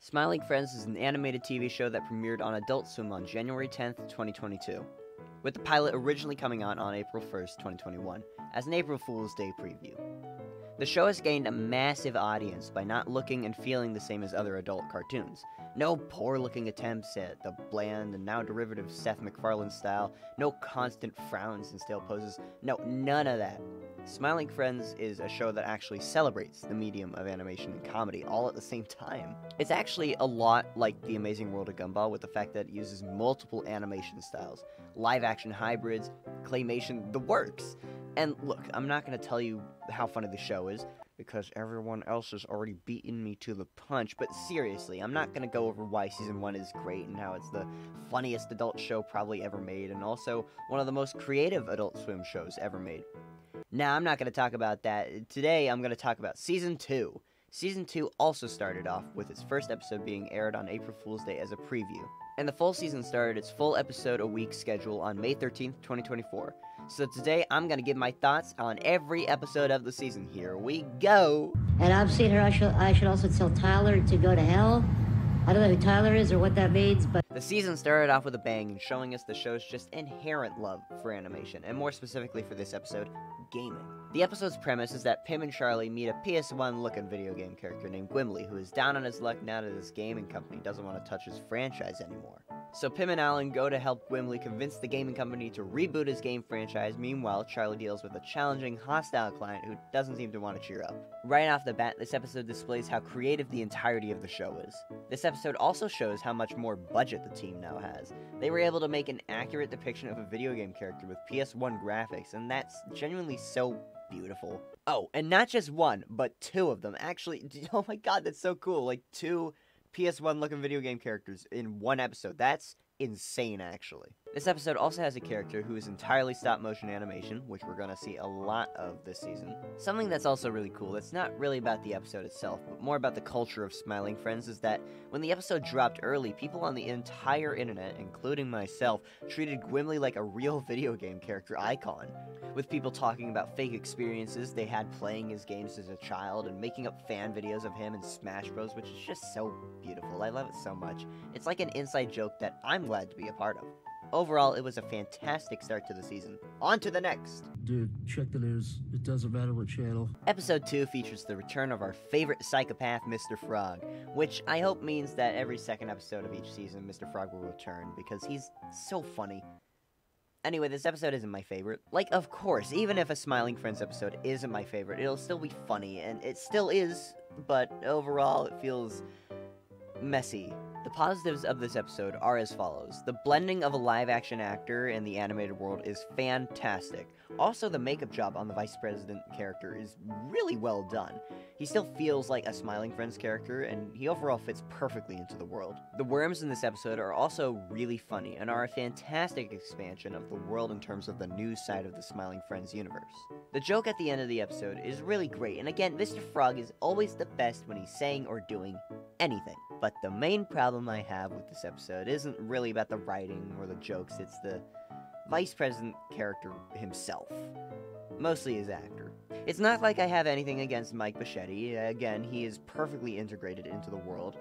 Smiling Friends is an animated TV show that premiered on Adult Swim on January 10th, 2022, with the pilot originally coming out on April 1st, 2021, as an April Fool's Day preview. The show has gained a massive audience by not looking and feeling the same as other adult cartoons. No poor-looking attempts at the bland and now derivative Seth MacFarlane style, no constant frowns and stale poses, no, none of that. Smiling Friends is a show that actually celebrates the medium of animation and comedy all at the same time. It's actually a lot like The Amazing World of Gumball, with the fact that it uses multiple animation styles, live-action hybrids, claymation, the works. And look, I'm not going to tell you how funny the show is, because everyone else has already beaten me to the punch, but seriously, I'm not going to go over why Season 1 is great and how it's the funniest adult show probably ever made, and also one of the most creative Adult Swim shows ever made. Now, I'm not going to talk about that. Today, I'm going to talk about Season 2. Season 2 also started off with its first episode being aired on April Fool's Day as a preview, and the full season started its full episode-a-week schedule on May 13th, 2024. So today, I'm going to give my thoughts on every episode of the season. Here we go! And I'm seeing her, I should also tell Tyler to go to hell. I don't know who Tyler is or what that means, but... The season started off with a bang and showing us the show's just inherent love for animation, and more specifically for this episode, gaming. The episode's premise is that Pim and Charlie meet a PS1-looking video game character named Gwimly, who is down on his luck now that his gaming company doesn't want to touch his franchise anymore. So Pim and Alan go to help Gwimly convince the gaming company to reboot his game franchise. Meanwhile, Charlie deals with a challenging, hostile client who doesn't seem to want to cheer up. Right off the bat, this episode displays how creative the entirety of the show is. This episode also shows how much more budget the team now has. They were able to make an accurate depiction of a video game character with PS1 graphics, and that's genuinely so beautiful. Oh, and not just one, but two of them. Actually, oh my god, that's so cool. Like, two PS1 looking video game characters in one episode. That's insane, actually. This episode also has a character who is entirely stop-motion animation, which we're gonna see a lot of this season. Something that's also really cool, that's not really about the episode itself, but more about the culture of Smiling Friends, is that when the episode dropped early, people on the entire internet, including myself, treated Gwimly like a real video game character icon, with people talking about fake experiences they had playing his games as a child, and making up fan videos of him in Smash Bros, which is just so beautiful. I love it so much. It's like an inside joke that I'm glad to be a part of. Overall, it was a fantastic start to the season. On to the next! Dude, check the news. It doesn't matter what channel. Episode 2 features the return of our favorite psychopath, Mr. Frog, which I hope means that every second episode of each season, Mr. Frog will return, because he's so funny. Anyway, this episode isn't my favorite. Like, of course, even if a Smiling Friends episode isn't my favorite, it'll still be funny, and it still is, but overall, it feels messy. The positives of this episode are as follows. The blending of a live-action actor and the animated world is fantastic. Also, the makeup job on the Vice President character is really well done. He still feels like a Smiling Friends character, and he overall fits perfectly into the world. The worms in this episode are also really funny, and are a fantastic expansion of the world in terms of the new side of the Smiling Friends universe. The joke at the end of the episode is really great, and again, Mr. Frog is always the best when he's saying or doing anything. But the main problem I have with this episode isn't really about the writing or the jokes, it's the Vice President character himself. Mostly his actor. It's not like I have anything against Mike Bichetti. Again, he is perfectly integrated into the world,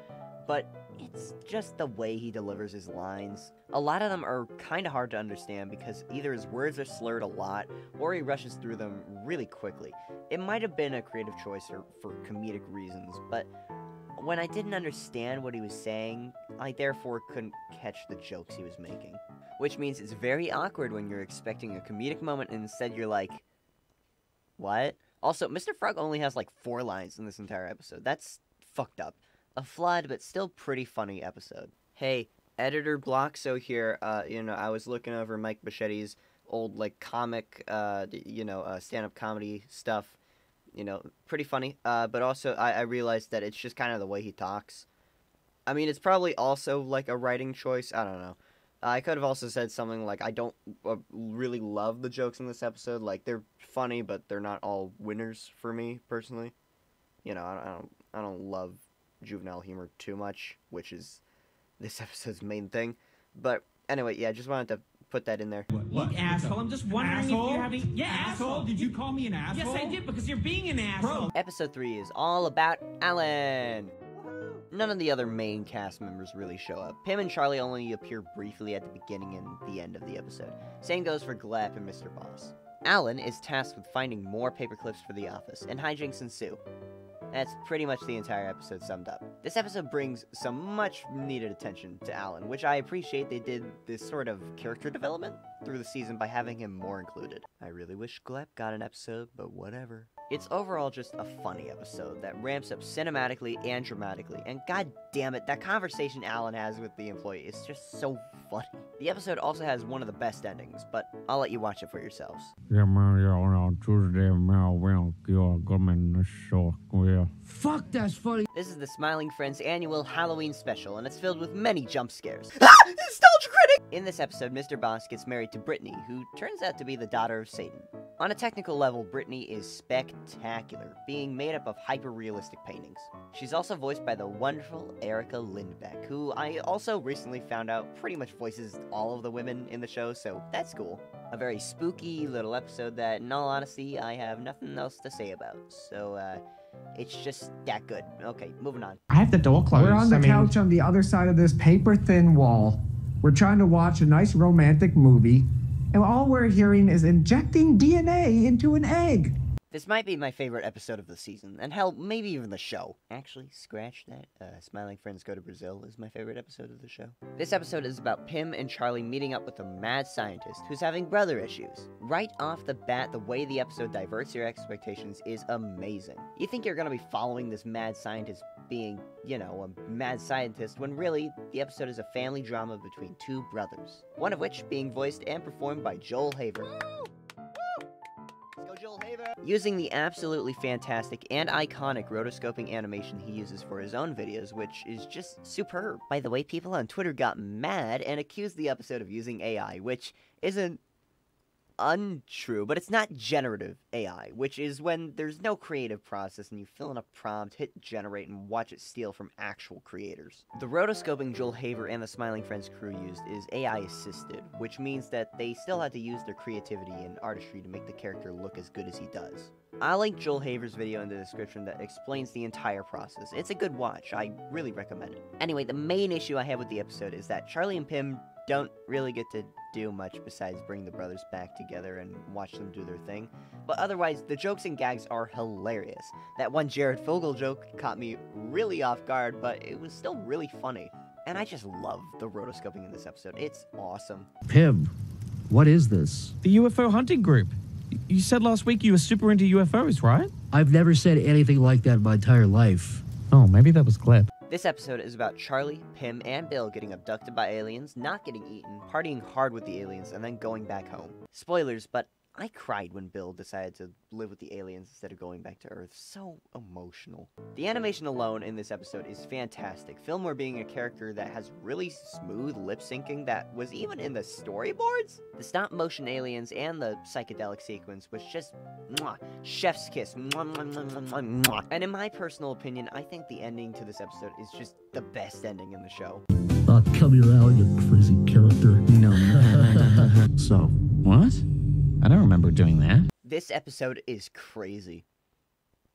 but it's just the way he delivers his lines. A lot of them are kind of hard to understand because either his words are slurred a lot, or he rushes through them really quickly. It might have been a creative choice for comedic reasons, but when I didn't understand what he was saying, I therefore couldn't catch the jokes he was making. Which means it's very awkward when you're expecting a comedic moment and instead you're like, what? Also, Mr. Frog only has like 4 lines in this entire episode. That's fucked up. A flawed but still pretty funny episode. Hey, Editor Bloxo here. I was looking over Mike Bichetti's old like comic, stand-up comedy stuff. Pretty funny, but also I realized that it's just kind of the way he talks. I mean, it's probably also, like, a writing choice, I don't know. I could have also said something like, I don't really love the jokes in this episode, like, they're funny, but they're not all winners for me, personally. I don't love juvenile humor too much, which is this episode's main thing. But, anyway, yeah, just wanted to put that in there. Look, asshole, I'm just wondering asshole? if you're having... Yeah, asshole? Did you call me an asshole? Yes, I did, because you're being an asshole. Episode 3 is all about Alan. none of the other main cast members really show up. Pim and Charlie only appear briefly at the beginning and the end of the episode. Same goes for Gleb and Mr. Boss. Alan is tasked with finding more paperclips for the office, and hijinks ensue. That's pretty much the entire episode summed up. This episode brings some much needed attention to Alan, which I appreciate they did this sort of character development through the season by having him more included. I really wish Gleb got an episode, but whatever. It's overall just a funny episode that ramps up cinematically and dramatically, and god damn it, that conversation Alan has with the employee is just so funny. The episode also has one of the best endings, but I'll let you watch it for yourselves. Fuck, that's funny. This is the Smiling Friends annual Halloween special, and it's filled with many jump scares. Nostalgia critic! In this episode, Mr. Boss gets married to Brittany, who turns out to be the daughter of Satan. On a technical level, Brittany is spectacular, being made up of hyper-realistic paintings. She's also voiced by the wonderful Erica Lindbeck, who I also recently found out pretty much voices all of the women in the show, so that's cool. A very spooky little episode that, in all honesty, I have nothing else to say about, so, it's just that good. Okay, moving on. I have the door closed. We're on the couch on the other side of this paper-thin wall. We're trying to watch a nice romantic movie, and all we're hearing is injecting DNA into an egg. This might be my favorite episode of the season, and hell, maybe even the show. Actually, scratch that. Smiling Friends Go to Brazil is my favorite episode of the show. This episode is about Pim and Charlie meeting up with a mad scientist who's having brother issues. Right off the bat, the way the episode diverts your expectations is amazing. You think you're gonna be following this mad scientist being, you know, a mad scientist, when really, the episode is a family drama between two brothers. One of which being voiced and performed by Joel Haver. Using the absolutely fantastic and iconic rotoscoping animation he uses for his own videos, which is just superb. By the way, people on Twitter got mad and accused the episode of using AI, which isn't untrue, but it's not generative AI, which is when there's no creative process and you fill in a prompt, hit generate, and watch it steal from actual creators. The rotoscoping Joel Haver and the Smiling Friends crew used is AI assisted, which means that they still had to use their creativity and artistry to make the character look as good as he does. I'll link Joel Haver's video in the description that explains the entire process. It's a good watch, I really recommend it. Anyway, the main issue I have with the episode is that Charlie and Pim don't really get to do much besides bring the brothers back together and watch them do their thing. But otherwise, the jokes and gags are hilarious. That one Jared Fogle joke caught me really off guard, but it was still really funny. And I just love the rotoscoping in this episode. It's awesome. Pim, what is this? The UFO hunting group. You said last week you were super into UFOs, right? I've never said anything like that in my entire life. Oh, maybe that was Gleb. This episode is about Charlie, Pim, and Bill getting abducted by aliens, not getting eaten, partying hard with the aliens, and then going back home. Spoilers, but I cried when Bill decided to live with the aliens instead of going back to Earth. So emotional. The animation alone in this episode is fantastic. Fillmore being a character that has really smooth lip syncing that was even in the storyboards. The stop motion aliens and the psychedelic sequence was just mwah, chef's kiss. Mwah, mwah, mwah, mwah, mwah. And in my personal opinion, I think the ending to this episode is just the best ending in the show. Come here out, you crazy character. No. So, What? I don't remember doing that. This episode is crazy,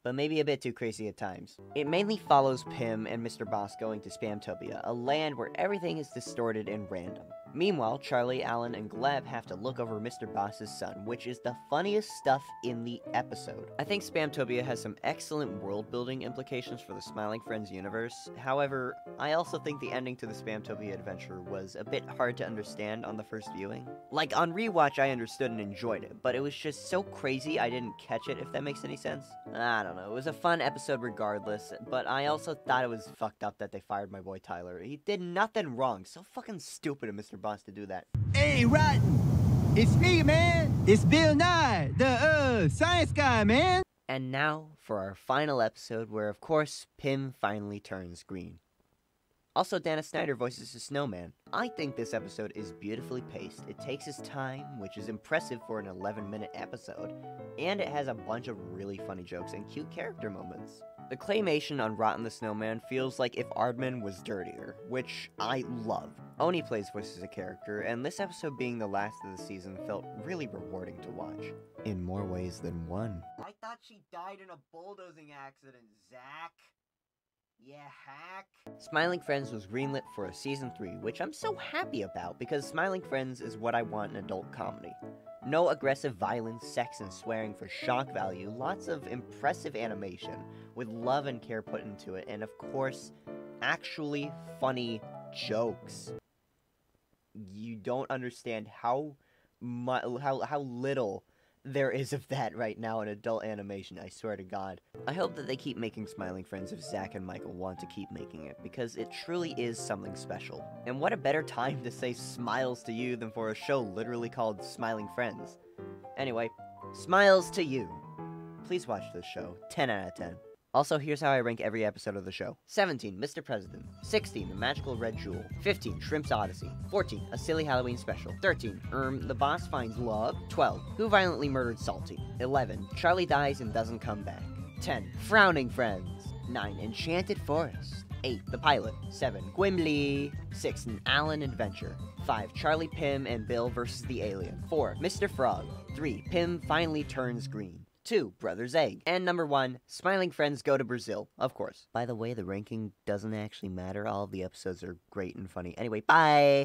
but maybe a bit too crazy at times. It mainly follows Pim and Mr. Boss going to Spamtopia, a land where everything is distorted and random. Meanwhile, Charlie, Alan, and Gleb have to look over Mr. Boss's son, which is the funniest stuff in the episode. I think Spamtopia has some excellent world-building implications for the Smiling Friends universe. However, I also think the ending to the Spamtopia adventure was a bit hard to understand on the first viewing. Like, on rewatch I understood and enjoyed it, but it was just so crazy I didn't catch it, if that makes any sense. I don't know, it was a fun episode regardless, but I also thought it was fucked up that they fired my boy Tyler. He did nothing wrong, so fucking stupid of Mr. Boss to do that. Hey, Rotten! It's me, man! It's Bill Nye, the, science guy, man! And now, for our final episode, where of course, Pim finally turns green. Also, Dana Snyder voices the snowman. I think this episode is beautifully paced. It takes its time, which is impressive for an 11-minute episode, and it has a bunch of really funny jokes and cute character moments. The claymation on Rotten the Snowman feels like if Aardman was dirtier, which I love. Oni plays voices a character, and this episode being the last of the season felt really rewarding to watch. In more ways than one. I thought she died in a bulldozing accident, Zach. Yeah, hack. Smiling Friends was greenlit for a season 3, which I'm so happy about because Smiling Friends is what I want in adult comedy. No aggressive violence, sex, and swearing for shock value, lots of impressive animation with love and care put into it, and of course, actually funny jokes. You don't understand how little there is of that right now in adult animation, I swear to God. I hope that they keep making Smiling Friends if Zach and Michael want to keep making it, because it truly is something special. And what a better time to say smiles to you than for a show literally called Smiling Friends. Anyway, smiles to you. Please watch this show. 10 out of 10. Also, here's how I rank every episode of the show. 17, Mr. President. 16, The Magical Red Jewel. 15, Shrimp's Odyssey. 14, A Silly Halloween Special. 13, The Boss Finds Love. 12, Who Violently Murdered Salty. 11, Charlie Dies and Doesn't Come Back. 10, Frowning Friends. 9, Enchanted Forest. 8, The Pilot. 7, Gimli. 6, An Allen Adventure. 5, Charlie, Pim, and Bill vs. the Alien. 4, Mr. Frog. 3, Pim Finally Turns Green. 2, Brother's Egg. And number 1, Smiling Friends Go to Brazil, of course. By the way, the ranking doesn't actually matter. All of the episodes are great and funny. Anyway, bye!